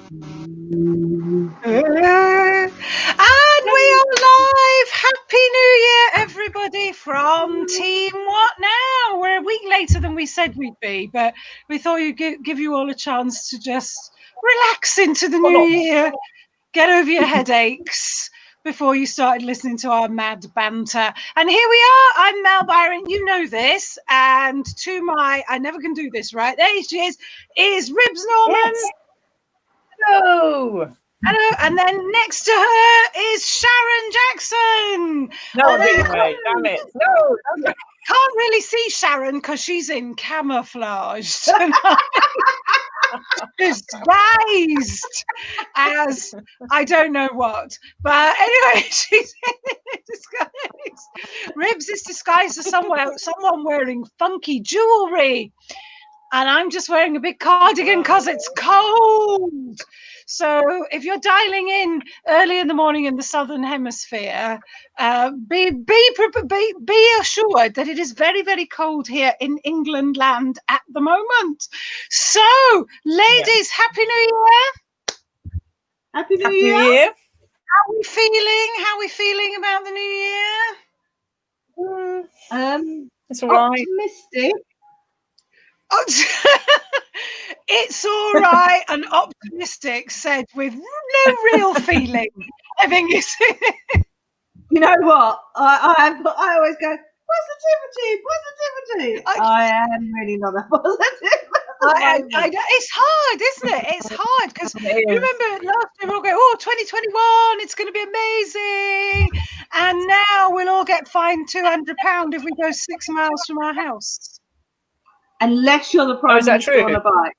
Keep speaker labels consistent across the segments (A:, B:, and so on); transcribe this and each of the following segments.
A: And we are live. Happy New Year, everybody, from Team What Now? We're a week later than we said we'd be, but we thought you'd give you all a chance to just relax into the new year, get over your headaches before you started listening to our mad banter. And here we are. I'm Mel Byron. You know this. And to my, I never can do this, right? There she is Ribs Norman.
B: Yes. Hello.
A: Hello, and then next to her is Sharon Jackson.
B: No, damn it. No.
A: Can't really see Sharon because she's in camouflage tonight. Disguised as I don't know what. But anyway, she's in disguise. Ribs is disguised as someone wearing funky jewelry. And I'm just wearing a big cardigan because it's cold. So if you're dialing in early in the morning in the Southern Hemisphere, be assured that it is very, very cold here in England land at the moment. So, ladies, Happy New Year.
C: Happy New Year.
A: How are we feeling? How are we feeling about the new year?
B: It's all right.
C: Optimistic.
A: It's all right and optimistic, said with no real feeling. I think it's.
C: You know what? I always go positivity. I am really not a positive.
A: It's hard, isn't it? It's hard because you remember last year we'll go, 2021, it's going to be amazing, and now we'll all get fined £200 if we go 6 miles from our house.
C: Unless you're the Prime Minister on a bike.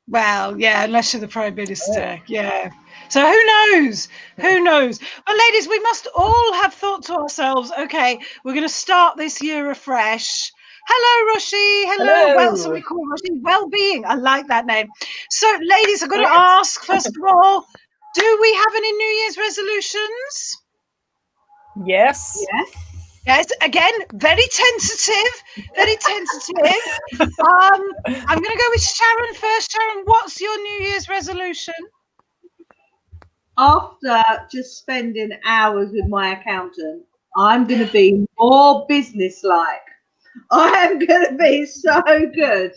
A: Well, yeah, unless you're the Prime Minister, yeah. So who knows? Who knows? But ladies, we must all have thought to ourselves, okay, we're going to start this year afresh. Hello, Roshi. Hello. Well, so we call Roshi Wellbeing. I like that name. So, ladies, I've got to ask, first of all, do we have any New Year's resolutions?
B: Yes.
A: Yes, again, very tentative. I'm going to go with Sharon first. Sharon, what's your New Year's resolution?
C: After just spending hours with my accountant, I'm going to be more business-like. I am going to be so good.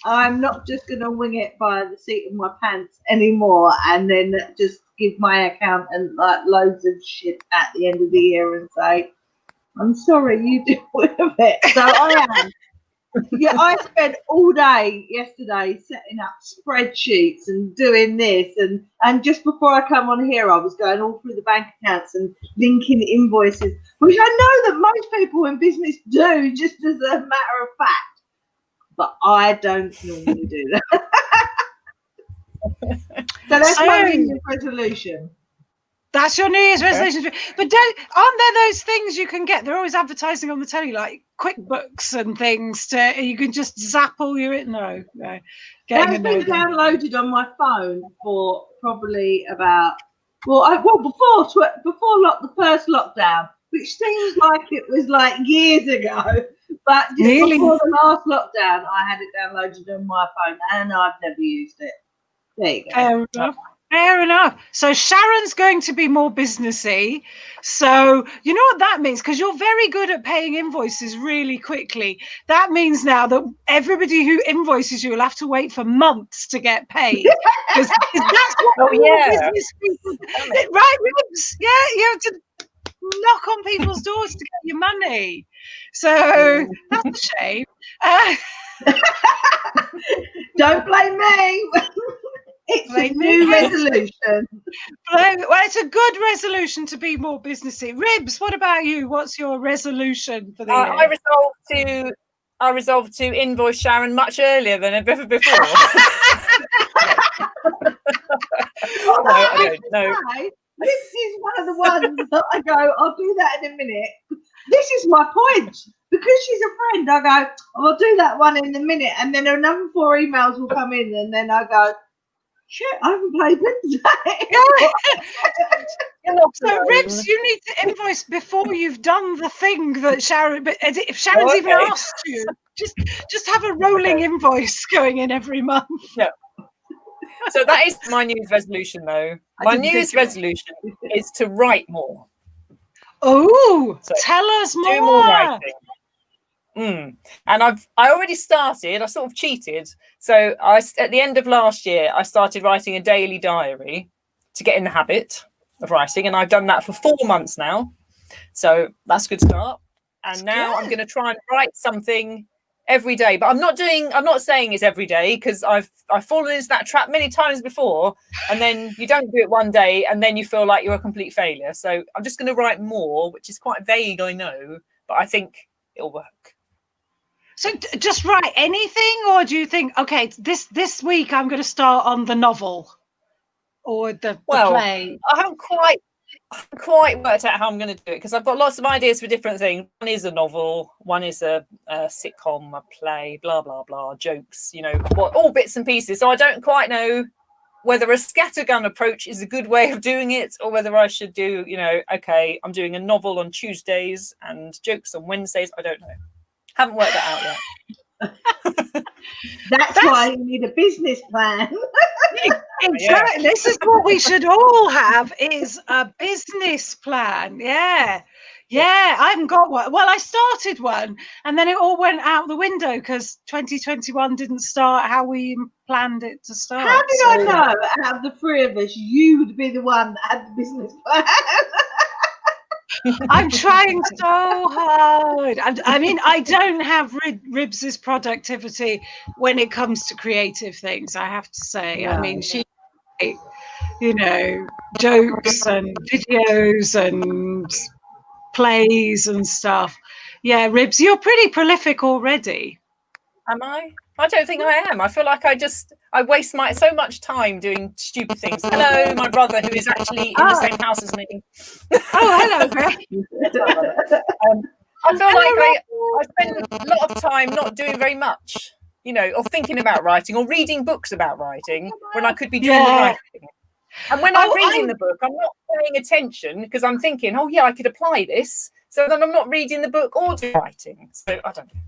C: I'm not just going to wing it by the seat of my pants anymore and then just give my accountant like loads of shit at the end of the year and say, I'm sorry, you deal with it. So I am. Yeah, I spent all day yesterday setting up spreadsheets and doing this. And just before I come on here, I was going all through the bank accounts and linking invoices, which I know that most people in business do just as a matter of fact. But I don't normally do that. So that's my New Year's resolution.
A: That's your New Year's resolution. But aren't there those things you can get? They're always advertising on the telly, like QuickBooks and things. You can just zap all your... No.
C: That's been downloaded on my phone for probably about... before the first lockdown, which seems like it was like years ago. But just before the last lockdown, I had it downloaded on my phone and I've never used it. There you go.
A: Fair enough. So Sharon's going to be more businessy. So you know what that means? Because you're very good at paying invoices really quickly. That means now that everybody who invoices you will have to wait for months to get paid. Because that's what business people do. Right, Ribs? Yeah, you have to knock on people's doors to get your money. So that's a shame.
C: Don't blame me. It's a new resolution.
A: Well, it's a good resolution to be more businessy. Ribs, what about you? What's your resolution for the year?
B: I resolved to invoice Sharon much earlier than ever before. I don't know.
C: This is one of the ones that I go, I'll do that in a minute. This is my point. Because she's a friend, I go, I'll do that one in a minute. And then another 4 emails will come in. And then I go, shit, I haven't played Wednesday.
A: So, Ribs, you need to invoice before you've done the thing that Sharon. But if Sharon's even asked you, just have a rolling invoice going in every month.
B: Yeah. So that is my New Year's resolution, though. My New Year's resolution is to write more.
A: Oh,
B: So
A: tell us more.
B: Do more writing. And I already started. I sort of cheated. So at the end of last year, I started writing a daily diary to get in the habit of writing, and I've done that for 4 months now. So that's a good start. And now I'm going to try and write something every day. But I'm not saying it's every day, because I've fallen into that trap many times before. And then you don't do it one day and then you feel like you're a complete failure. So I'm just going to write more, which is quite vague, I know, but I think it'll work.
A: So just write anything, or do you think, okay, this week I'm going to start on the novel or the play?
B: I haven't quite worked out how I'm going to do it, because I've got lots of ideas for different things. One is a novel, one is a sitcom, a play, blah blah blah, jokes, all bits and pieces. So I don't quite know whether a scattergun approach is a good way of doing it, or whether I should do, okay, I'm doing a novel on Tuesdays and jokes on Wednesdays. I don't know. Haven't worked that out
C: yet. That's why you need a business plan.
A: Exactly. This is what we should all have, is a business plan. Yeah. I haven't got one. Well, I started one and then it all went out the window because 2021 didn't start how we planned it to start.
C: How did I know out of the three of us you would be the one that had the business plan?
A: I'm trying so hard. I mean, I don't have Ribs's productivity when it comes to creative things, I have to say. I mean, she, jokes and videos and plays and stuff. Yeah, Ribs, you're pretty prolific already.
B: Am I? I don't think I am. I feel like I waste so much time doing stupid things. Hello, my brother, who is actually in the same house as me.
A: Oh, hello, Greg.
B: I feel like I spend a lot of time not doing very much, or thinking about writing or reading books about writing when I could be doing the writing. And when I'm reading the book, I'm not paying attention because I'm thinking, oh yeah, I could apply this. So then I'm not reading the book or doing writing. So I don't know.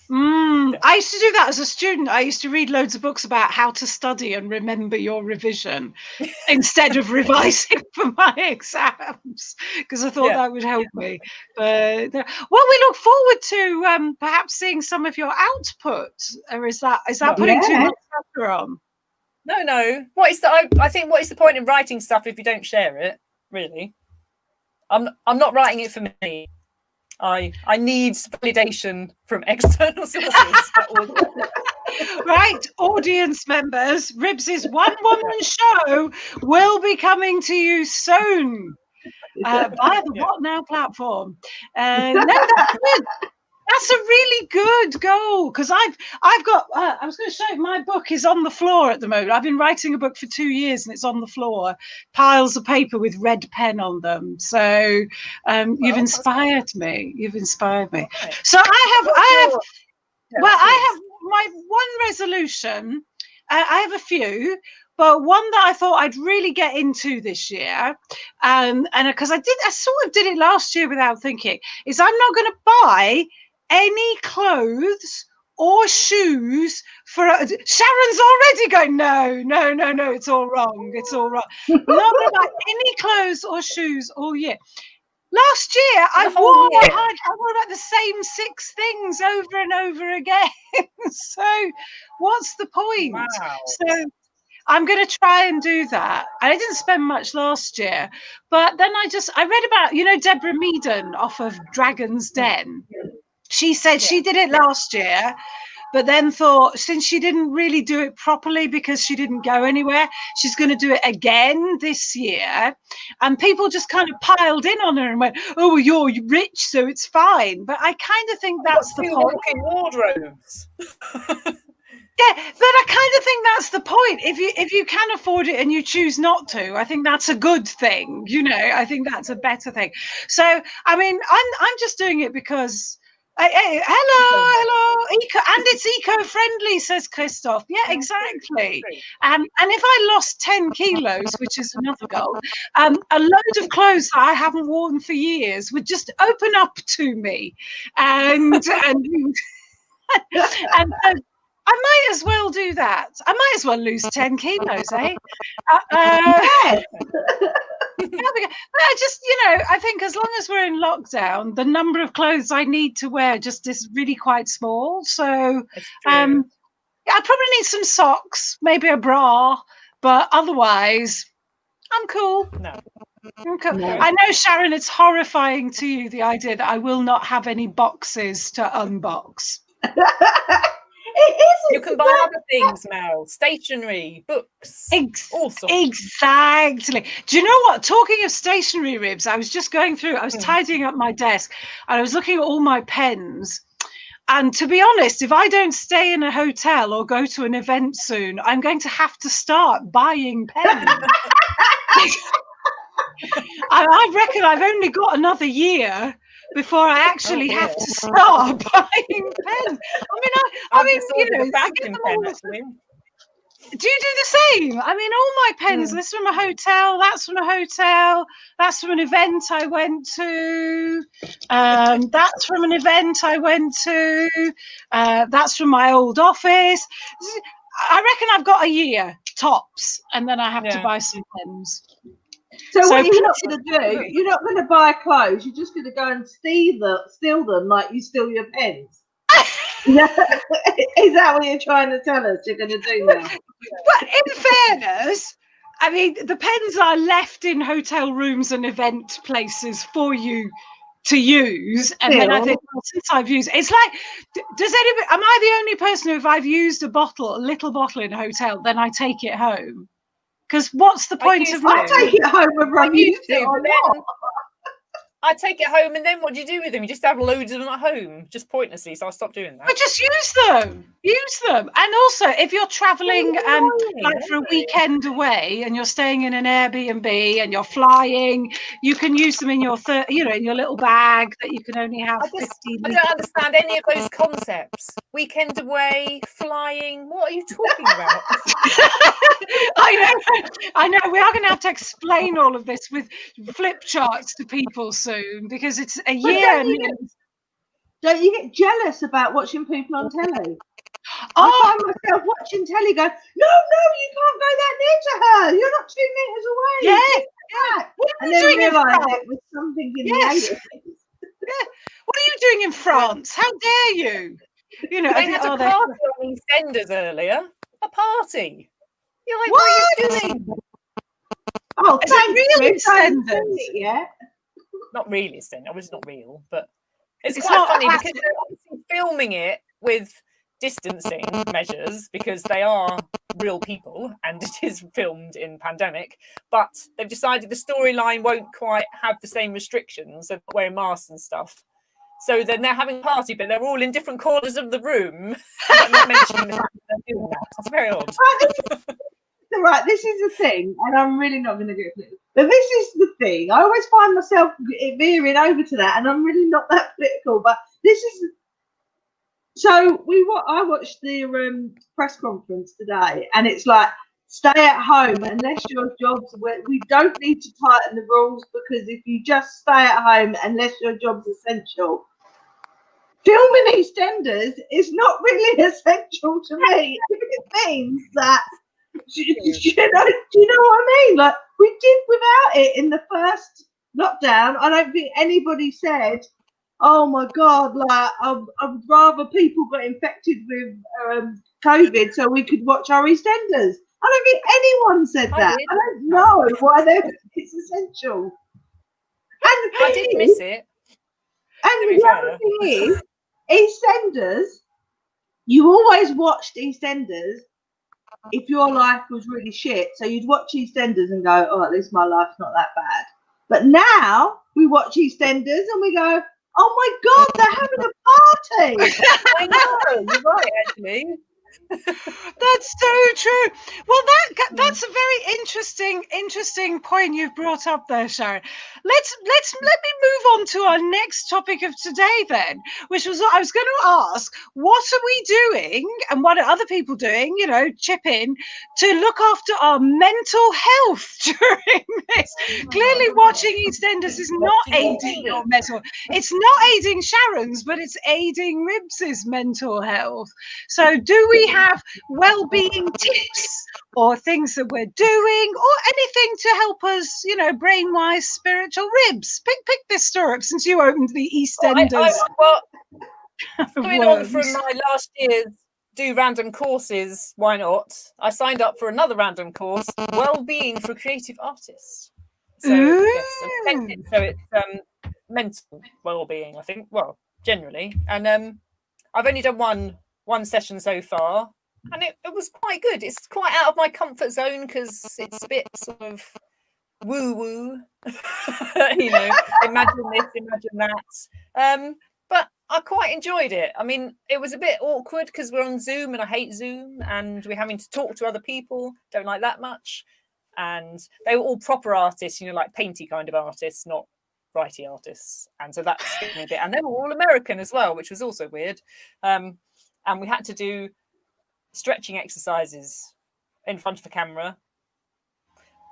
A: I used to do that as a student. I used to read loads of books about how to study and remember your revision instead of revising for my exams, because I thought that would help me. But we look forward to perhaps seeing some of your output. Or is that putting too much pressure on?
B: No. I think what is the point in writing stuff if you don't share it? Really, I'm not writing it for me. I need validation from external sources.
A: Right, audience members, Ribs's one-woman show will be coming to you soon via the What Now platform. No, that's good. That's a really good goal, because I've got. I was going to show you, my book is on the floor at the moment. I've been writing a book for 2 years, and it's on the floor, piles of paper with red pen on them. So you've inspired me. You've inspired me. So I have my one resolution. I have a few. But one that I thought I'd really get into this year, and because I sort of did it last year without thinking, is I'm not going to buy any clothes or shoes for Sharon's already going, no, it's all wrong. I'm not going to buy any clothes or shoes all year. Last year, I wore like the same 6 things over and over again. So what's the point?
B: Wow.
A: So I'm going to try and do that. I didn't spend much last year, but then I read about, Deborah Meaden off of Dragon's Den. She said she did it last year, but then thought, since she didn't really do it properly because she didn't go anywhere, she's going to do it again this year. And people just kind of piled in on her and went, oh, well, you're rich, so it's fine. But I kind of think that's the point.
B: Wardrobes.
A: Yeah, but I kind of think that's the point. If you can afford it and you choose not to, I think that's a good thing. I think that's a better thing. So, I mean, I'm just doing it because. Hey, hello, and it's eco-friendly, says Christoph. Yeah, exactly. And if I lost 10 kilos, which is another goal, a load of clothes that I haven't worn for years would just open up to me, and I might as well do that. I might as well lose 10 kilos, eh?
C: Yeah.
A: I just, I think as long as we're in lockdown, the number of clothes I need to wear just is really quite small. So,
B: It's
A: I
B: true.
A: probably need some socks, maybe a bra, but otherwise, I'm cool.
B: No.
A: I'm cool.
C: No.
A: I know, Sharon, it's horrifying to you, the idea that I will not have any boxes to unbox.
C: It is.
B: You can buy other things, Mel. Stationery, books, all sorts.
A: Exactly. Do you know what? Talking of stationery, Ribs, I was just going through, I was tidying up my desk and I was looking at all my pens. And to be honest, if I don't stay in a hotel or go to an event soon, I'm going to have to start buying pens. I reckon I've only got another year before I actually have to start buying pens. I mean, I get them all. Do you do the same? I mean, all my pens, this from a hotel, that's from a hotel, that's from an event I went to, that's from an event I went to, that's from my old office. I reckon I've got a year, tops, and then I have to buy some pens.
C: So what you're not going to do, you're not going to buy clothes, you're just going to go and steal them like you steal your pens. Is that what you're trying to tell us you're going to do now?
A: But in fairness, I mean, the pens are left in hotel rooms and event places for you to use. And then I think, well, since I've used it's like, am I the only person who, if I've used a little bottle in a hotel, then I take it home? Because what's the point of
C: I take it home whether I've used it or not.
B: I take it home, and then what do you do with them? You just have loads of them at home, just pointlessly. So I stopped doing that.
A: But just use them. And also, if you're traveling like for a weekend away, and you're staying in an Airbnb, and you're flying, you can use them in your in your little bag that you can only have 50.
B: I don't understand any of those concepts. Weekend away, flying. What are you talking about?
A: I know. We are going to have to explain all of this with flip charts to people soon, because it's a year.
C: Don't you get jealous about watching people on telly? I find myself watching telly going, no, you can't go that near to her. You're not 2 meters away.
A: Yeah.
C: And then realise it was something in the 80s.
A: Yeah. What are you doing in France? How dare you?
B: They had a party on EastEnders earlier. A party. You're like,
A: what
B: are you doing?
C: Oh,
A: is it really EastEnders?
C: Yeah.
B: Not really EastEnders. It's not real, but it's quite funny because they're obviously filming it with distancing measures because they are real people and it is filmed in pandemic, but they've decided the storyline won't quite have the same restrictions of wearing masks and stuff. So then they're having a party, but they're all in different corners of the room. Not mentioning the fact that they're doing that. It's very odd.
C: Right, this is the thing, and I'm really not going to get political. But this is the thing. I always find myself veering over to that, and I'm really not that political. But this is. So I watched the press conference today, and it's like, stay at home unless your job's. We don't need to tighten the rules, because if you just stay at home unless your job's essential, filming EastEnders is not really essential to me. If it means that. Do you know what I mean? Like, we did without it in the first lockdown. I don't think anybody said, oh my God, like, I would rather people got infected with COVID so we could watch our EastEnders. I don't think anyone said that. I don't know why it's essential. And
B: I did miss it.
C: And the other thing is, EastEnders, you always watched EastEnders if your life was really shit. So you'd watch EastEnders and go, oh, at least my life's not that bad. But now we watch EastEnders and we go, oh my God, they're having a party.
B: I know, you're right, actually.
A: That's so true. Well, that's a very interesting point you've brought up there, Sharon. Let me move on to our next topic of today then, which was what I was going to ask. What are we doing, and what are other people doing? Chip in to look after our mental health during this. Clearly, watching EastEnders is not aiding your mental. It's not aiding Sharon's, but it's aiding Ribs's mental health. So, do we we have well-being tips or things that we're doing or anything to help us, you know, brain-wise, spiritual. Ribs, pick this story up since you opened the EastEnders.
B: Following on from my last year's do random courses, why not? I signed up for another random course, well-being for creative artists. So yes, so it's mental well-being, I think. Well, generally, and I've only done one session so far, and it was quite good. It's quite out of my comfort zone because it's a bit sort of woo-woo, you know, imagine this, imagine that. But I quite enjoyed it. I mean, it was a bit awkward because we're on Zoom and I hate Zoom, and we're having to talk to other people. Don't like that much. And they were all proper artists, you know, like painty kind of artists, not writey artists. And so that scared me a bit. And they were all American as well, which was also weird. And we had to do stretching exercises in front of the camera.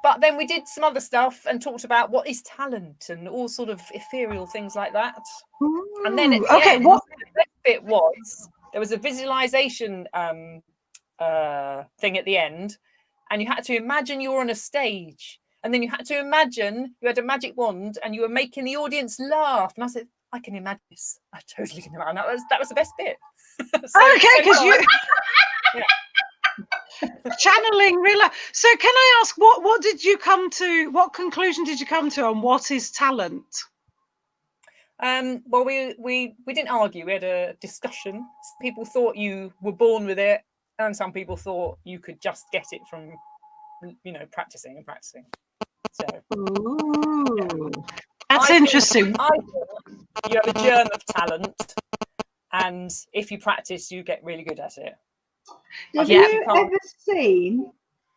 B: But then we did some other stuff and talked about what is talent and all sort of ethereal things like that.
A: Ooh,
B: and then at the end, what the best bit was, there was a visualization thing at the end, and you had to imagine you're on a stage, and then you had to imagine you had a magic wand and you were making the audience laugh. And I said, I can imagine this. I totally can imagine. That was the best bit.
A: Okay, because you channeling real life. So can I ask, what did you come to? What conclusion did you come to on what is talent?
B: Well, we didn't argue. We had a discussion. Some people thought you were born with it, and some people thought you could just get it from, you know, practicing. So,
A: ooh, that's interesting.
B: I thought you have a germ of talent, and if you practice, you get really good at it.
C: Have you ever seen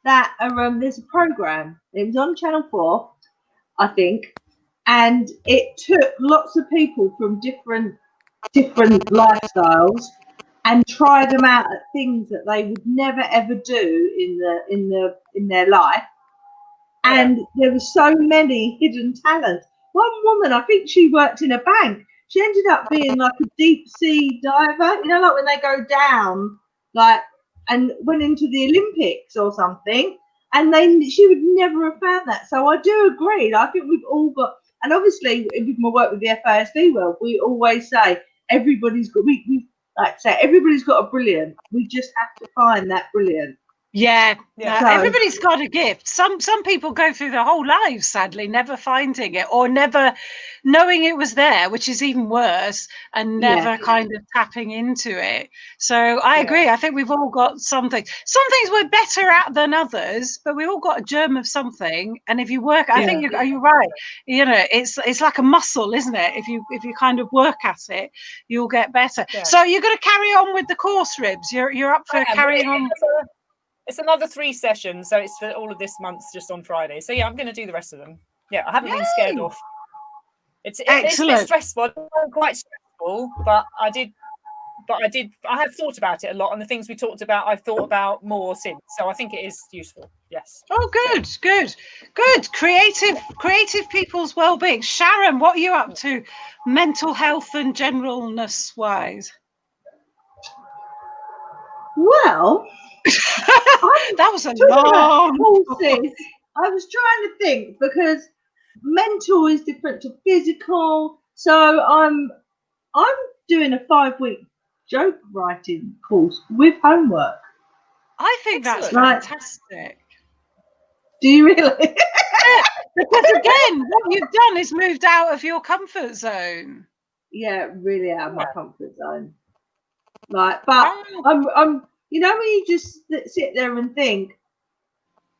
C: that? There's a program. It was on Channel 4, I think, and it took lots of people from different lifestyles and tried them out at things that they would never ever do in their life. And there were so many hidden talents. One woman, I think she worked in a bank. She ended up being like a deep sea diver. You know, like when they go down, like, and went into the Olympics or something. And she would never have found that. So I do agree. I think we've all got, and obviously with my work with the FASD world, we always say everybody's got. We like to say everybody's got a brilliant. We just have to find that brilliant.
A: Yeah. Everybody's got a gift. Some people go through their whole lives, sadly, never finding it or never knowing it was there, which is even worse, and never kind of tapping into it. So I agree. I think we've all got something. Some things we're better at than others, but we've all got a germ of something. And if you work, I think you're right. You know, it's like a muscle, isn't it? If you kind of work at it, you'll get better. Yeah. So you're going to carry on with the course, Ribs. You're up for carrying on.
B: It's another 3 sessions, so it's for all of this month, just on Friday. So yeah, I'm going to do the rest of them. Yeah, I haven't been scared off. It's a bit stressful. It's quite stressful, but I have thought about it a lot, and the things we talked about, I've thought about more since. So I think it is useful. Yes.
A: Oh, good. Creative people's well-being. Sharon, what are you up to, mental health and generalness wise?
C: Well.
A: That was a long
C: courses. I was trying to think because mental is different to physical. So I'm doing a 5-week joke writing course with homework.
A: I think that's fantastic.
C: Do you really?
A: Yeah, because again, what you've done is moved out of your comfort zone.
C: Yeah, really out of my comfort zone. Like, but I'm. You know, when you just sit there and think,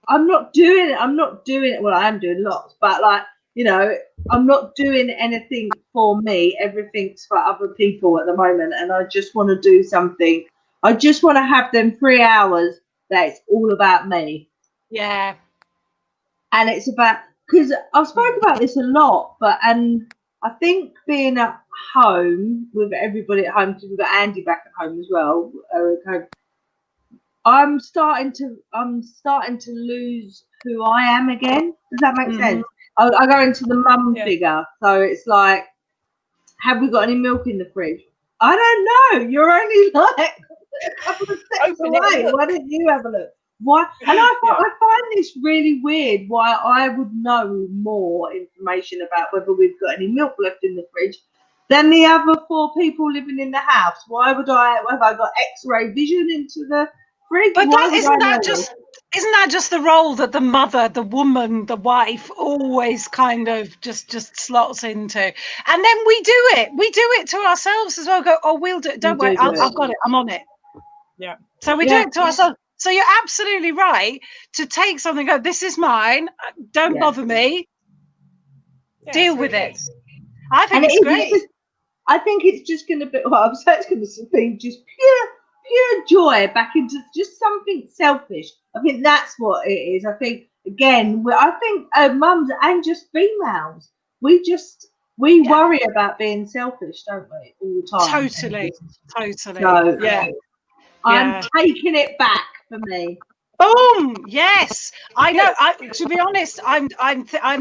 C: I'm not doing it. Well, I am doing lots, but like, you know, I'm not doing anything for me. Everything's for other people at the moment. And I just want to do something. I just want to have them 3 hours that it's all about me.
A: Yeah.
C: And it's about, because I've spoken about this a lot, and I think being at home with everybody at home, because we've got Andy back at home as well, I'm starting to lose who I am again. Does that make sense? I go into the mum figure. So it's like, have we got any milk in the fridge? I don't know. You're only like a couple of steps
B: Open it and
C: away.
B: look.
C: Why don't you have a look? Why? And I find this really weird. Why I would know more information about whether we've got any milk left in the fridge than the other 4 people living in the house. Why would I? Have I got X-ray vision into the fridge?
A: But
C: Why
A: that
C: would
A: isn't
C: I
A: that
C: know
A: just isn't that just the role that the mother, the woman, the wife always kind of just slots into? And then we do it to ourselves as well. Go, oh, we'll do it. Don't worry, I've got it. I'm on it.
B: Yeah.
A: So we do it to ourselves. So you're absolutely right to take something. Go, this is mine. Don't bother me.
B: Yeah,
A: Deal
B: it's
A: with
B: really
A: it.
B: good.
A: I think it's great.
C: I think it's just going to be. Well, I'm saying it's going to be just pure joy back into just something selfish. I think that's what it is. I think again, I think mums and just females, we worry about being selfish, don't we, all the time?
A: Totally.
C: So I'm taking it back for me.
A: Boom! Yes, I know. To be honest, I'm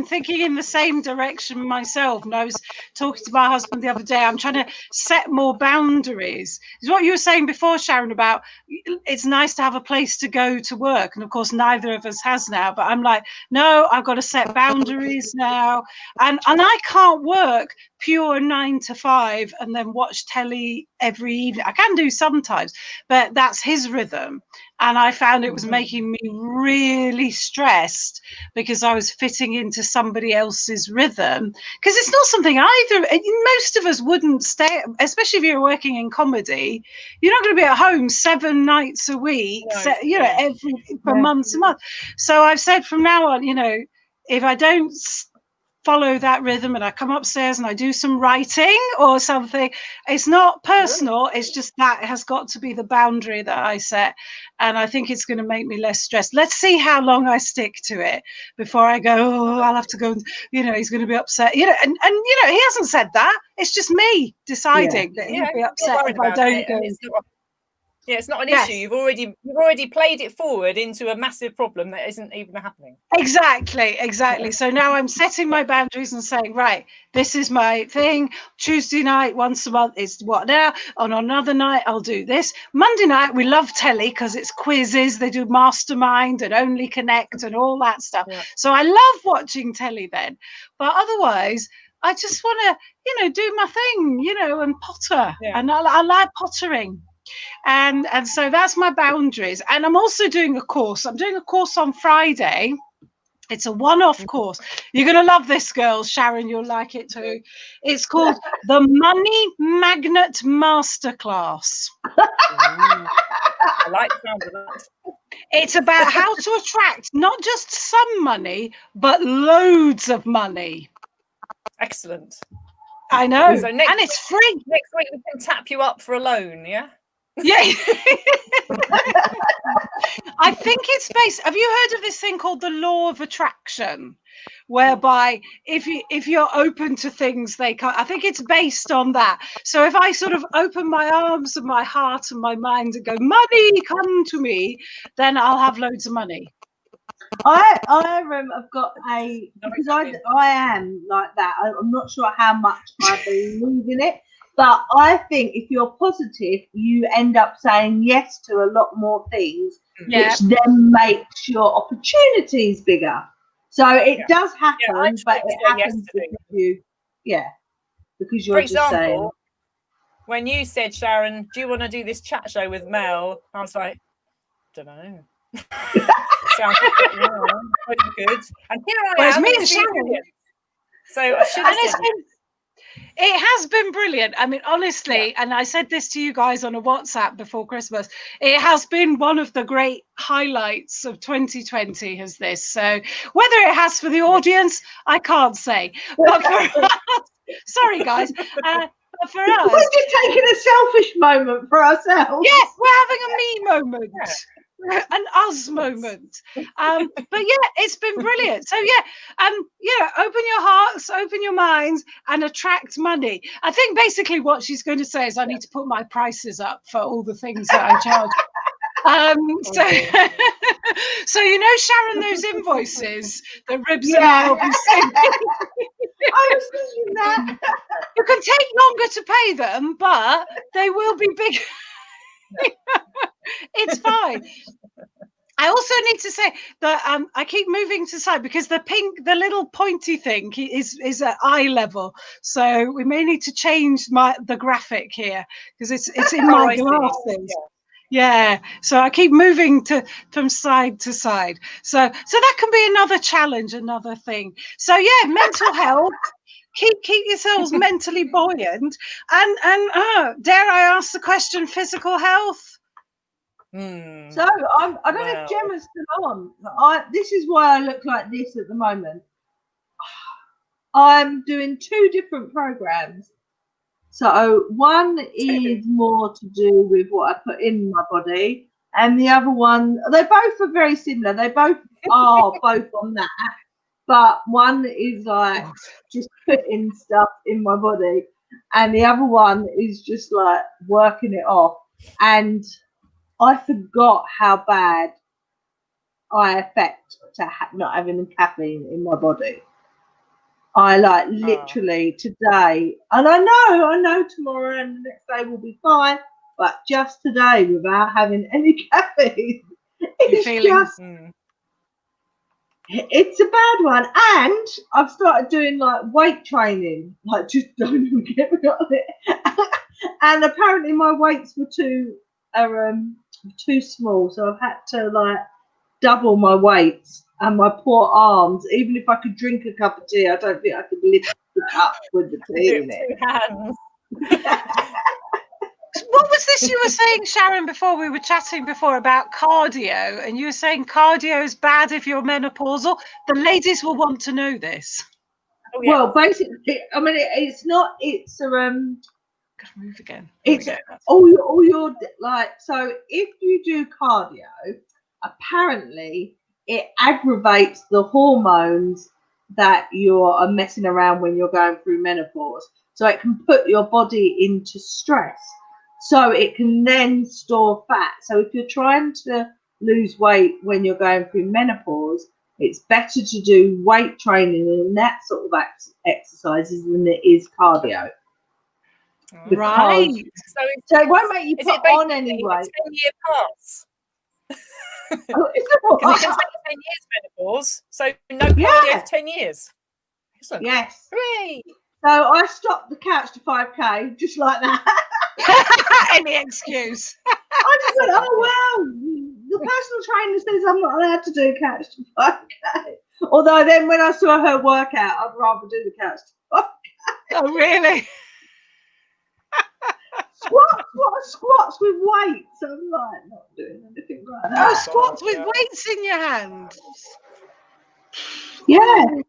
A: thinking in the same direction myself. And I was talking to my husband the other day. I'm trying to set more boundaries. It's what you were saying before, Sharon, about it's nice to have a place to go to work, and of course, neither of us has now. But I'm like, no, I've got to set boundaries now, and I can't work pure 9 to 5 and then watch telly every evening. I can do sometimes, but that's his rhythm. And I found it was making me really stressed because I was fitting into somebody else's rhythm. Because it's not something most of us wouldn't stay, especially if you're working in comedy. You're not going to be at home 7 nights a week, for months and months. So I've said from now on, if I don't follow that rhythm and I come upstairs and I do some writing or something, it's not personal, it's just that it has got to be the boundary that I set, and I think it's going to make me less stressed. Let's see how long I stick to it before I go, I'll have to go, he's going to be upset, and he hasn't said that. It's just me deciding that he'll be upset if I don't go.
B: It's not an issue. You've already played it forward into a massive problem that isn't even happening.
A: Exactly. So now I'm setting my boundaries and saying, right, this is my thing. Tuesday night, once a month is what now. On another night, I'll do this. Monday night, we love telly because it's quizzes. They do Mastermind and Only Connect and all that stuff. Yeah. So I love watching telly then. But otherwise, I just want to, do my thing, and potter. Yeah. And I like pottering. And so that's my boundaries. And I'm also doing a course. I'm doing a course on Friday. It's a one-off course. You're going to love this, girls. Sharon, you'll like it too. It's called the Money Magnet Masterclass.
B: I like the sound of that.
A: It's about how to attract not just some money, but loads of money.
B: Excellent.
A: I know.
B: So
A: and it's free.
B: Next week we can tap you up for a loan, yeah?
A: Yeah. I think it's based. Have you heard of this thing called the law of attraction, whereby if you're open to things, they come? I think it's based on that. So if I sort of open my arms and my heart and my mind and go, money, come to me, then I'll have loads of money.
C: I've got because I am like that. I'm not sure how much I believe in it. But I think if you're positive, you end up saying yes to a lot more things, which then makes your opportunities bigger. So it does happen, but it happens because you're
B: For example,
C: just saying.
B: When you said, Sharon, do you want to do this chat show with Mel? I was like, don't know. Sounds good. And here I am.
A: Me and Sharon.
B: So I should have said
A: it has been brilliant. I mean, honestly, and I said this to you guys on a WhatsApp before Christmas, it has been one of the great highlights of 2020, has this. So whether it has for the audience, I can't say. But for us, sorry, guys. But for us,
C: we're just taking a selfish moment for ourselves.
A: Yeah, we're having a me moment. Yeah. An us moment. But it's been brilliant. So open your hearts, open your minds, and attract money. I think basically what she's going to say is I need to put my prices up for all the things that I charge. So Sharon, those invoices that Ribs and I will be sending.
C: I was thinking that.
A: You can take longer to pay them, but they will be big. It's fine. I also need to say that I keep moving to the side because the little pointy thing is at eye level. So we may need to change the graphic here because it's in my glasses. Yeah. So I keep moving from side to side. So that can be another challenge, another thing. So yeah, mental health. Keep yourselves mentally buoyant. And dare I ask the question, physical health?
C: So I don't know if Gemma's still on. This is why I look like this at the moment. I'm doing 2 different programs. So one is more to do with what I put in my body, and the other one, they both are very similar. They both are both on that, but one is like just putting stuff in my body, and the other one is just like working it off. And I forgot how bad I affect to not having caffeine in my body. I like literally today, and I know tomorrow and the next day will be fine, but just today without having any caffeine, it's a bad one. And I've started doing like weight training, like just don't even get me on it. And apparently my weights were too small, so I've had to like double my weights. And my poor arms, even if I could drink a cup of tea, I don't think I could lift the cup with the tea in it.
A: What was this you were saying, Sharon, before we were chatting before about cardio? And you were saying cardio is bad if you're menopausal. The ladies will want to know this.
C: Oh, yeah. Well, basically, I mean, it's not. It's
A: Gotta move again.
C: It's all your like. So if you do cardio, apparently it aggravates the hormones that you're messing around when you're going through menopause. So it can put your body into stress. So it can then store fat. So if you're trying to lose weight when you're going through menopause, it's better to do weight training and that sort of exercises than it is cardio.
A: Right.
C: So it won't make you put on any weight.
B: 10-year pass. Because it can take 10 years menopause, so no cardio for 10 years. Excellent.
C: Yes.
B: Hooray!
C: So I stopped the couch to 5k, just like that.
A: Any excuse.
C: I just went, oh well, the personal trainer says I'm not allowed to do couch to 5k. Although then when I saw her workout, I'd rather do the couch to 5k.
A: Oh really?
C: Squats with weights. I'm like not doing anything like that.
A: Oh, squats with weights in your hands.
C: Yeah. 10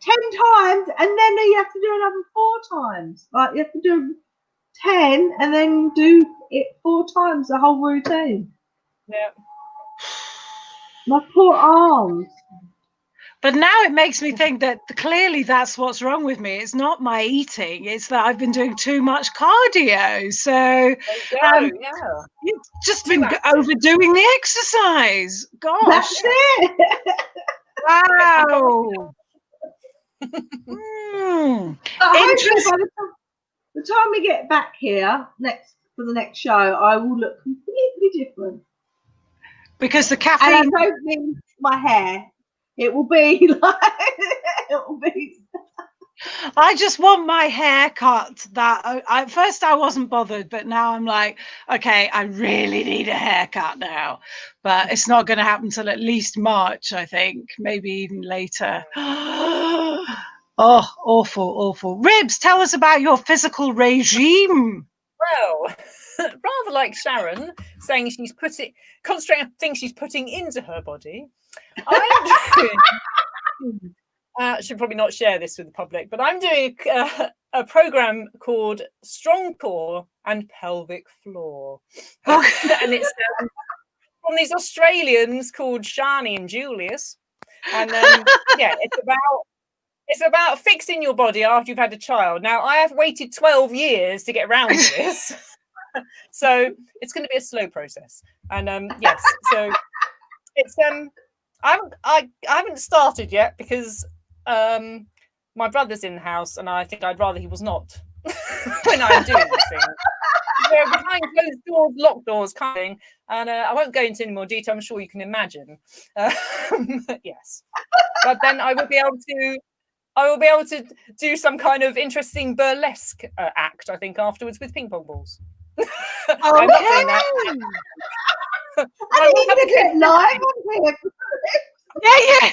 C: times, and then you have to do another 4 times. Like you have to do 10 and then do it 4 times, the whole routine.
B: Yeah.
C: My poor arms.
A: But now it makes me think that clearly that's what's wrong with me. It's not my eating. It's that I've been doing too much cardio. So it's just been overdoing the exercise. Gosh.
C: That's it.
A: Wow.
C: Interesting. By the time we get back here for the next show, I will look completely different.
A: Because the caffeine.
C: And I don't mean my hair. It will be like
A: I just want my hair cut. At first I wasn't bothered, but now I'm like, okay, I really need a haircut now. But it's not going to happen till at least March, I think, maybe even later. Oh, awful. Ribs, tell us about your physical regime.
B: Well, rather like Sharon saying she's concentrating on things she's putting into her body. I should probably not share this with the public, but I'm doing a program called Strong Core and Pelvic Floor, and it's from these Australians called Shani and Julius, and it's about fixing your body after you've had a child. Now I have waited 12 years to get around to this, so it's going to be a slow process, and yes, so it's I haven't started yet because my brother's in the house and I think I'd rather he was not when I'm doing this thing. They're behind closed doors, locked doors, kind of thing. And I won't go into any more detail. I'm sure you can imagine. Yes, but then I will be able to do some kind of interesting burlesque act, I think, afterwards with ping pong balls. I'm not doing that.
C: I need to get live on here.
A: Yeah.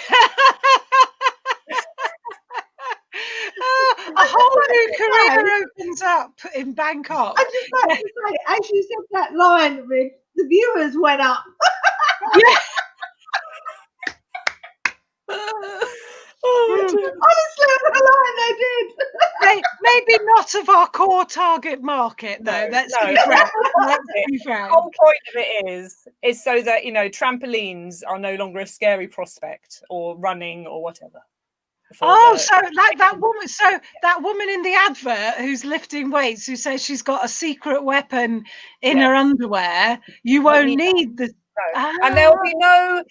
A: A whole new career opens up in Bangkok.
C: I just like to say, as you said that line, Rick, the viewers went up.
A: Yeah.
C: Honestly, the line they did.
A: Maybe not of our core target market, though. Let's be frank.
B: The whole point of it is so that, trampolines are no longer a scary prospect, or running or whatever.
A: So like that woman. So that woman in the advert who's lifting weights, who says she's got a secret weapon in her underwear. You won't need the.
B: No. And there'll be no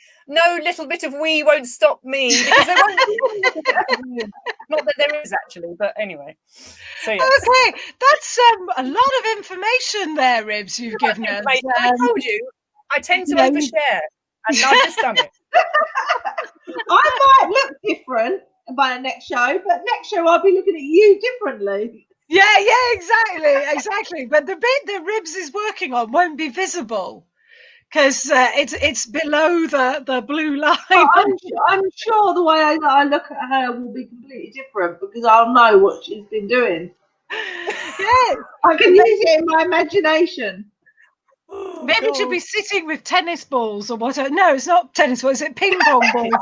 B: little bit of "we won't stop me," because there won't be. Not that there is actually, but anyway. So yes.
A: Okay, that's a lot of information there, Ribs. You've given us.
B: I told you, I tend to overshare, and I've just done it.
C: I might look different by the next show, but next show I'll be looking at you differently.
A: Yeah, exactly. But the bit that Ribs is working on won't be visible because it's below the blue line.
C: I'm sure the way I look at her will be completely different because I'll know what she's been doing.
A: Yeah,
C: I can use it in my imagination.
A: Maybe she'll be sitting with tennis balls or whatever. No, it's not tennis balls. It's ping pong balls.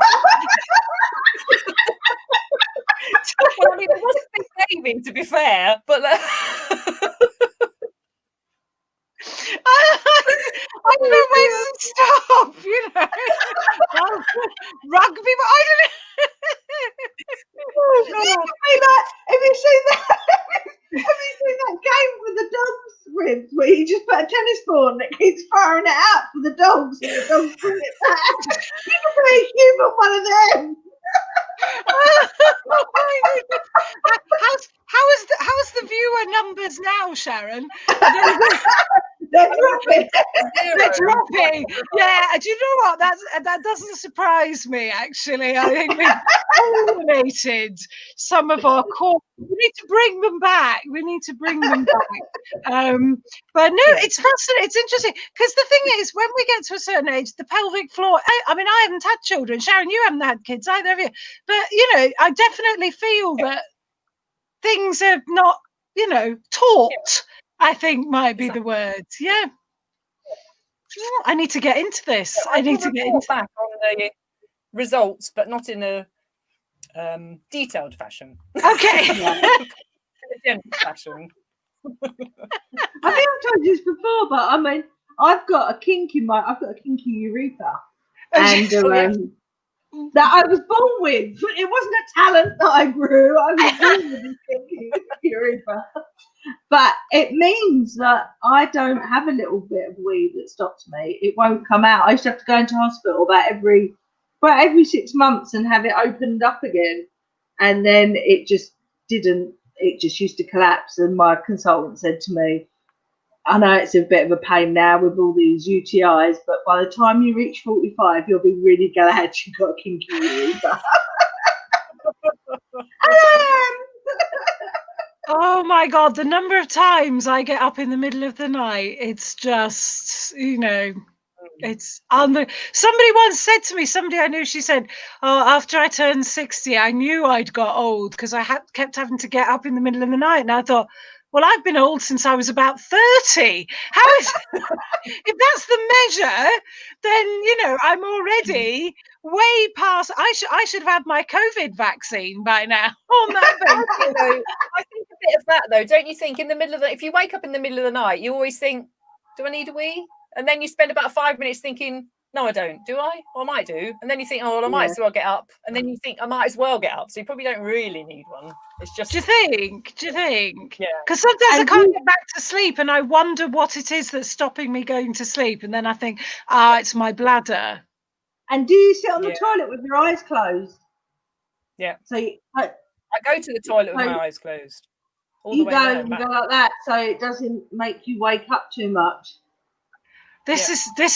B: Well, I mean, it wasn't behaving, to be fair, but I
A: don't know where to stop. Rugby, but I don't know.
C: Oh, God. Have you seen that game with the dogs, Ribs, where you just put a tennis ball and it keeps firing it out for the dogs and the dogs bring it back? You can be a human one of them.
A: How's the viewer numbers now, Sharon?
C: They're dropping.
A: They're dropping. Yeah, do you know what? That doesn't surprise me, actually. I think we've eliminated some of our core. We need to bring them back. But no, it's fascinating. It's interesting because the thing is, when we get to a certain age, the pelvic floor. I mean, I haven't had children. Sharon, you haven't had kids either, have you? But I definitely feel that things are not, taught. I think might be the words. Yeah. I need to get into this. I need to get into
B: back on the results, but not in a detailed fashion.
A: Okay.
B: In a general fashion.
C: I think I've told you this before, but I mean, I've got a kinky urethra, and that I was born with. It wasn't a talent that I grew. I was born with a kinky urethra. But it means that I don't have a little bit of weed that stops me. It won't come out. I used to have to go into hospital about every 6 months and have it opened up again. And then it just didn't. It just used to collapse. And my consultant said to me, I know it's a bit of a pain now with all these UTIs, but by the time you reach 45, you'll be really glad you got a kinky urethra.
A: Oh my God, the number of times I get up in the middle of the night, it's just, it's somebody once said to me, somebody I knew, she said, after I turned 60, I knew I'd got old because I kept having to get up in the middle of the night. And I thought, well, I've been old since I was about 30. How is if that's the measure, then I'm already way past. I should have had my COVID vaccine by now. On that
B: I think a bit of that though, don't you think? In the middle of if you wake up in the middle of the night, you always think, "Do I need a wee?" And then you spend about 5 minutes thinking, "No, I don't. Do I? Or I might do." And then you think, "Oh, well, I might as well get up." And then you think, "I might as well get up." So you probably don't really need one. It's just.
A: Do you think? Yeah. Because sometimes I can't get back to sleep, and I wonder what it is that's stopping me going to sleep. And then I think, it's my bladder.
C: And do you sit on the toilet with your eyes closed?
B: Yeah.
C: So
B: I go to the toilet with my eyes closed. all the
C: You
B: way
C: go
B: there.
C: and go like that, so it doesn't make you wake up too much.
A: This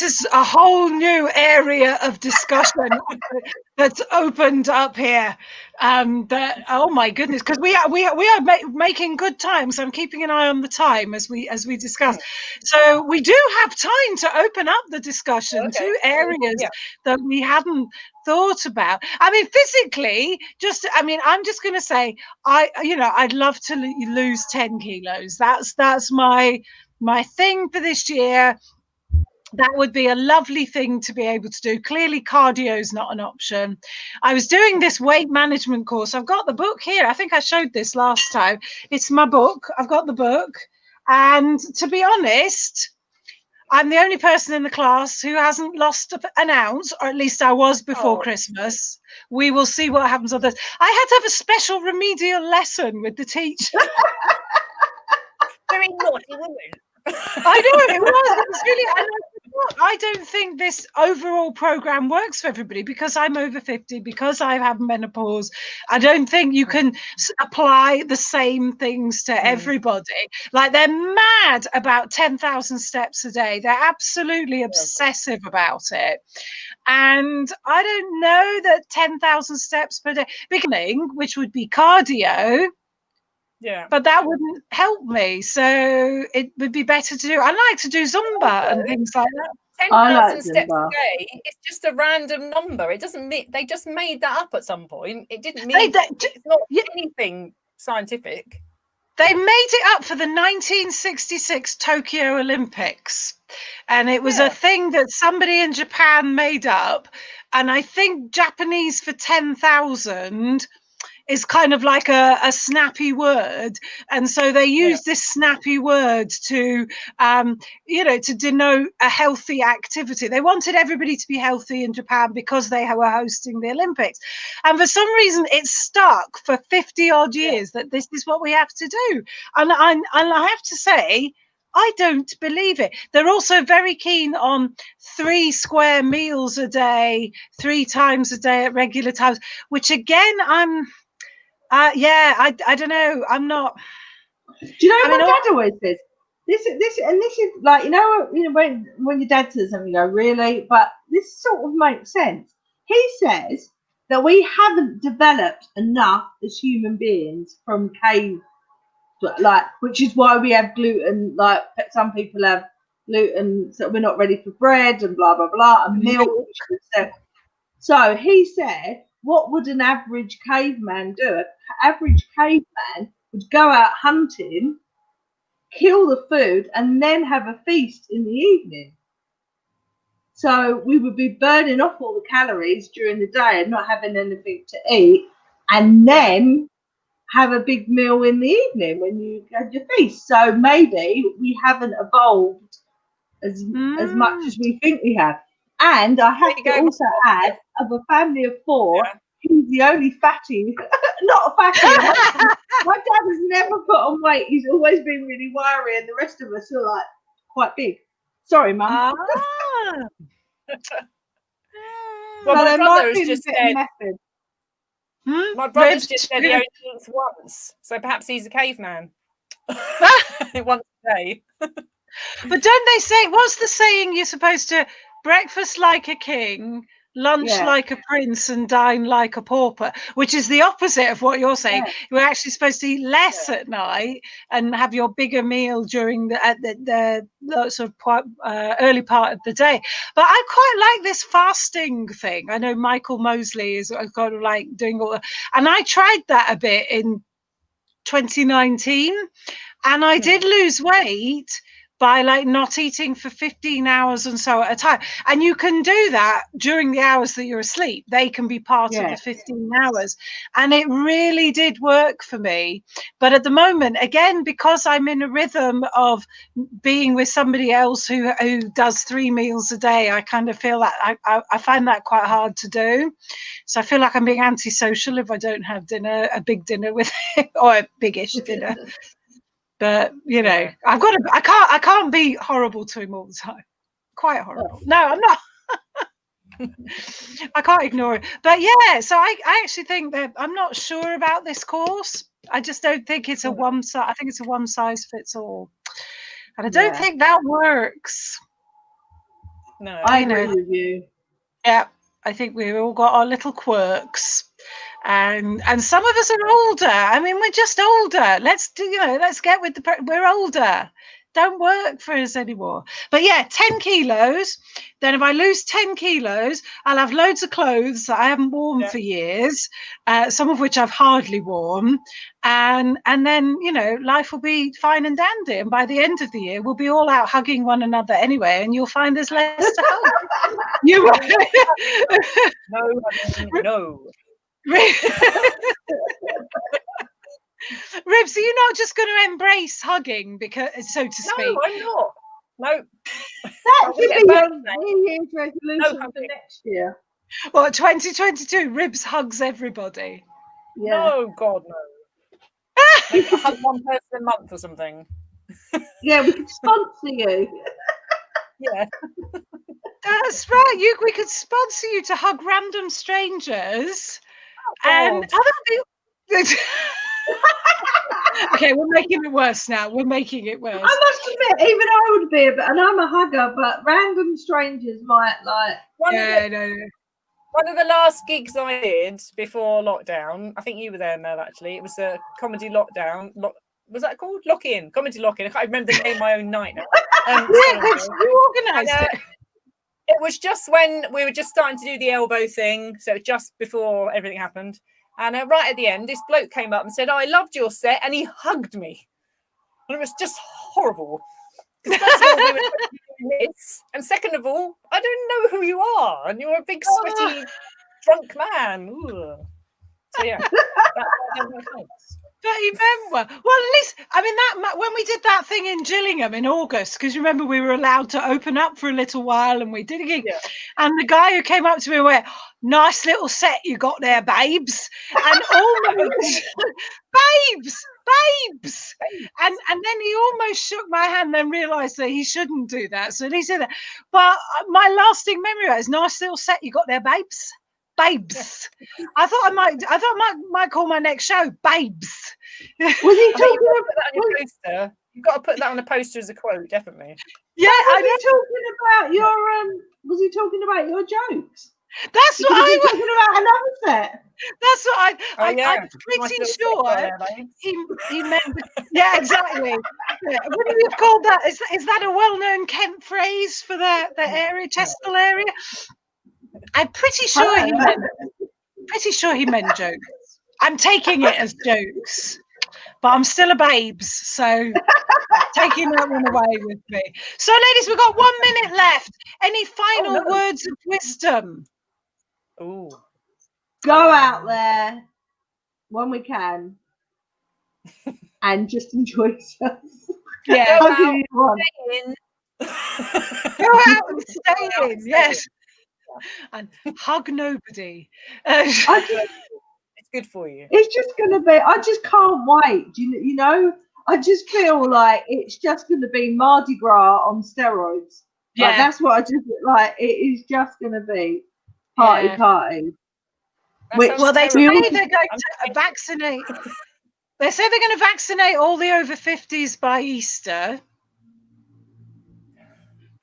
A: is a whole new area of discussion that's opened up here. That, oh my goodness, because we are making good time. So I'm keeping an eye on the time as we discuss. So we do have time to open up the discussion to areas that we hadn't thought about. I mean, physically, I'm just going to say, I'd love to lose 10 kilos. That's my thing for this year. That would be a lovely thing to be able to do. Clearly, cardio is not an option. I was doing this weight management course. I've got the book here. I think I showed this last time. It's my book. I've got the book. And to be honest, I'm the only person in the class who hasn't lost an ounce, or at least I was before Christmas. We will see what happens on this. I had to have a special remedial lesson with the teacher.
B: Very naughty woman.
A: I know it was really. I don't think this overall program works for everybody because I'm over 50, because I have menopause. I don't think you can apply the same things to everybody. Like, they're mad about 10,000 steps a day. They're absolutely obsessive about it. And I don't know that 10,000 steps per day, beginning, which would be cardio.
B: Yeah,
A: but that wouldn't help me. So it would be better to do. I like to do Zumba and things like that.
B: 10,000 steps a day. It's just a random number. It doesn't mean they just made that up at some point. It didn't mean it's not anything scientific.
A: They made it up for the 1966 Tokyo Olympics, and it was a thing that somebody in Japan made up. And I think Japanese for 10,000 is kind of like a snappy word, and so they use this snappy word to to denote a healthy activity. They wanted everybody to be healthy in Japan because they were hosting the Olympics, and for some reason it stuck for 50 odd years that this is what we have to do. And I have to say, I don't believe it. They're also very keen on 3 square meals a day, 3 times a day at regular times, which again, I don't know. I'm not.
C: Do you know what my dad always says? This is like, when your dad says something, you go, really? But this sort of makes sense. He says that we haven't developed enough as human beings from cave, which is why we have gluten. Like, some people have gluten, so we're not ready for bread and blah blah blah, and milk. So he said, what would an average caveman do? An average caveman would go out hunting, kill the food, and then have a feast in the evening. So we would be burning off all the calories during the day and not having anything to eat, and then have a big meal in the evening when you had your feast. So maybe we haven't evolved as much as we think we have. And I have to also add, of a family of 4, he's the only fatty, not fatty. My dad has never put on weight. He's always been really wiry, and the rest of us are like quite big. Sorry, Mum.
B: Well, my brother has just said. My brother's just said he only eats once, so perhaps he's a caveman. Once a day.
A: But don't they say, what's the saying? You're supposed to breakfast like a king, lunch like a prince, and dine like a pauper, which is the opposite of what you're saying. You're actually supposed to eat less at night and have your bigger meal during the sort of early part of the day. But I quite like this fasting thing. I know Michael Mosley is kind of like doing all that, and I tried that a bit in 2019, and I did lose weight by like not eating for 15 hours and so at a time. And you can do that during the hours that you're asleep. They can be part of the 15 hours. And it really did work for me. But at the moment, again, because I'm in a rhythm of being with somebody else who does 3 meals a day, I kind of feel that I find that quite hard to do. So I feel like I'm being antisocial if I don't have a big dinner with him, or a biggish dinner. But I can't be horrible to him all the time. Quite horrible. No, I'm not. I can't ignore it. But so I actually think that I'm not sure about this course. I just don't think it's a
B: Yeah.
A: one size. I think it's a one size fits all, and I don't think that works.
B: No.
C: I agree with you.
A: Yeah, I think we've all got our little quirks, and some of us are older. I mean, we're just older. Let's get with we're older. Don't work for us anymore. But yeah, 10 kilos. Then if I lose 10 kilos, I'll have loads of clothes that I haven't worn for years, some of which I've hardly worn. And then, life will be fine and dandy. And by the end of the year, we'll be all out hugging one another anyway, and you'll find there's less to hug.
B: No.
A: Ribs, are you not just going to embrace hugging, because, so to speak?
B: No, I'm not. No.
C: That should be your New Year's resolution for next year.
A: Well, 2022, Ribs hugs everybody.
C: Yeah.
B: No, God, no. Maybe I hug one person a month or something.
C: Yeah, we could sponsor you.
B: Yeah.
A: That's right. We could sponsor you to hug random strangers. And other people. Okay, we're making it worse now. We're making it worse.
C: I must admit, even I would be and I'm a hugger, but random strangers might like.
B: One of the last gigs I did before lockdown, I think you were there, Mel, actually. It was a comedy lockdown. Was that called? Lock-in. Comedy lock-in. I can't remember the name of my own night now.
A: You organised it.
B: It was just when we were just starting to do the elbow thing. So just before everything happened. And right at the end, this bloke came up and said, I loved your set. And he hugged me. And it was just horrible. Because first of all, we were doing this. And second of all, I don't know who you are. And you're a big, sweaty, drunk man. Ooh. So, yeah. That's why I don't like hugs.
A: Don't remember. Well, at least, I mean, that when we did that thing in Gillingham in August, because remember we were allowed to open up for a little while, and we did a gig. Yeah. And the guy who came up to me went, "Nice little set you got there, babes," and almost, babes, and then he almost shook my hand, then realised that he shouldn't do that, so he said that. But my lasting memory is, "Nice little set you got there, babes." Babes. I thought I might call my next show Babes.
C: Was he talking
B: about that on your poster? You've got to put that on a poster as a quote, definitely.
C: Yeah, was he talking about your jokes?
A: That's what I was
C: talking about another set.
A: That's what I'm pretty sure he meant. Yeah, exactly. Yeah. Wouldn't we have called that? Is that a well-known Kent phrase for the area, Chestle area? I'm pretty sure he meant jokes. I'm taking it as jokes, but I'm still a babes, so taking that one away with me. So, ladies, we've got 1 minute left. Any final words of wisdom?
B: Ooh.
C: Go out there when we can and just enjoy yourself.
A: Yeah.
B: Go out
A: and stay in. Yes. And hug nobody.
B: It's good for you.
C: It's just going to be, I just can't wait. You know, I just feel like it's just going to be Mardi Gras on steroids. Yeah. Like, that's what I just like. It is just going to be party.
A: Well, they say they're going to vaccinate. They say they're going to vaccinate all the over 50s by Easter.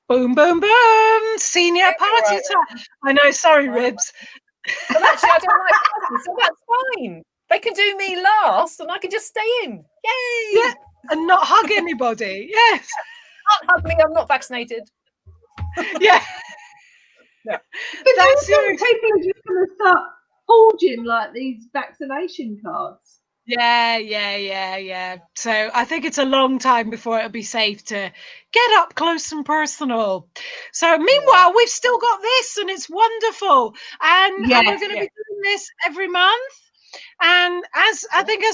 A: Boom, boom, boom! Senior party time. I know, sorry, Ribs.
B: But actually, I don't like parties, so that's fine. They can do me last, and I can just stay in. Yay!
A: Yeah, and not hug anybody. Yes.
B: Not hug me. I'm not vaccinated.
A: Yeah.
C: No. But that's people are just going to start holding like these vaccination cards.
A: Yeah. So I think it's a long time before it'll be safe to get up close and personal. So meanwhile, we've still got this, and it's wonderful. And we're going to be doing this every month. And as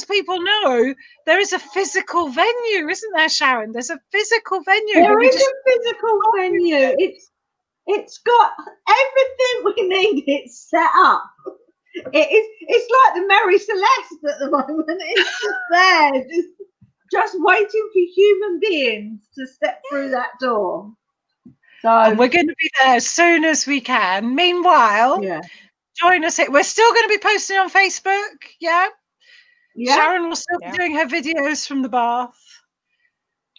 A: people know, there is a physical venue, isn't there, Sharon? There's a physical venue.
C: There is a physical venue. It's got everything we need. It's set up. It's like the Mary Celeste at the moment. It's just there, just waiting for human beings to step through that door. So
A: and we're going to be there as soon as we can. Meanwhile, join us. We're still going to be posting on Facebook. Yeah.
C: Yeah.
A: Sharon will still
B: Yeah.
A: be doing her videos from the bath.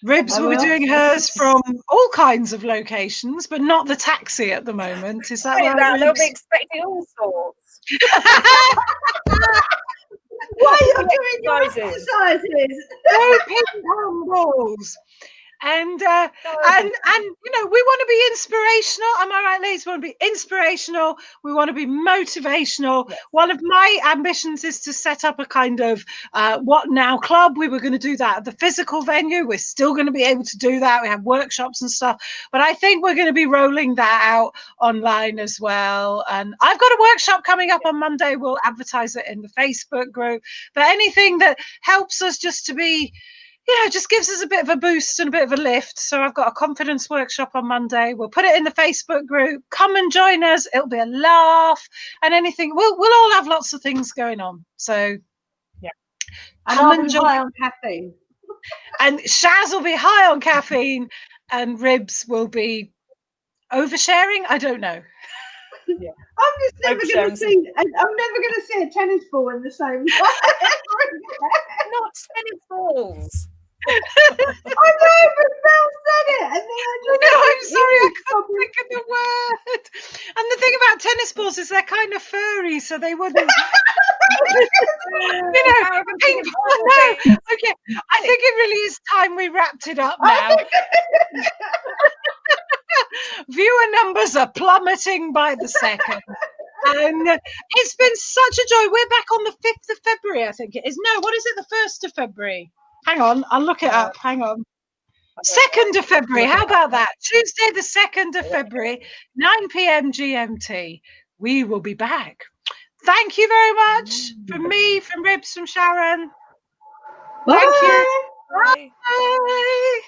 A: Ribs
C: I
A: will be
C: will.
A: doing hers from all kinds of locations, but not the taxi at the moment. Is that right,
B: They'll
A: Ribs?
B: be expecting all sorts.
C: While you're doing your
B: Exercises.
C: exercises.
A: No ping pong balls. And you know, we want to be inspirational. Am I right, ladies? We want to be inspirational. We want to be motivational.
B: Yes.
A: One of my ambitions is to set up a kind of what now club. We were going to do that at the physical venue. We're still going to be able to do that. We have workshops and stuff, but I think we're going to be rolling that out online as well. And I've got a workshop coming up on Monday. We'll advertise it in the Facebook group. But anything that helps us just to be, just gives us a bit of a boost and a bit of a lift. So I've got a confidence workshop on Monday. We'll put it in the Facebook group. Come and join us. It'll be a laugh and anything. We'll all have lots of things going on. So
B: yeah,
C: And
A: come
C: I'll
A: and
C: be
A: join.
C: high on caffeine.
A: And Shaz will be high on caffeine, and Ribs will be oversharing. I don't know.
B: yeah.
C: I'm just never going to
B: Oversharing.
C: see. I'm never going to see a tennis ball in the same way.
B: Not tennis balls.
C: I know, but Mel said it, and then I just.
A: No, I'm sorry, I couldn't think of the word. And the thing about tennis balls is they're kind of furry, so they wouldn't. Ping pong. No, okay. I think it really is time we wrapped it up now. Viewer numbers are plummeting by the second. And it's been such a joy. We're back on the 5th of February, I think it is. No, what is it? The 1st of February. Hang on, I'll look it up. Hang on. 2nd of February. How about that? Tuesday, the 2nd of February, 9 p.m. GMT. We will be back. Thank you very much from me, from Ribs, from Sharon.
C: Bye.
A: Thank you.
B: Bye.
A: Bye.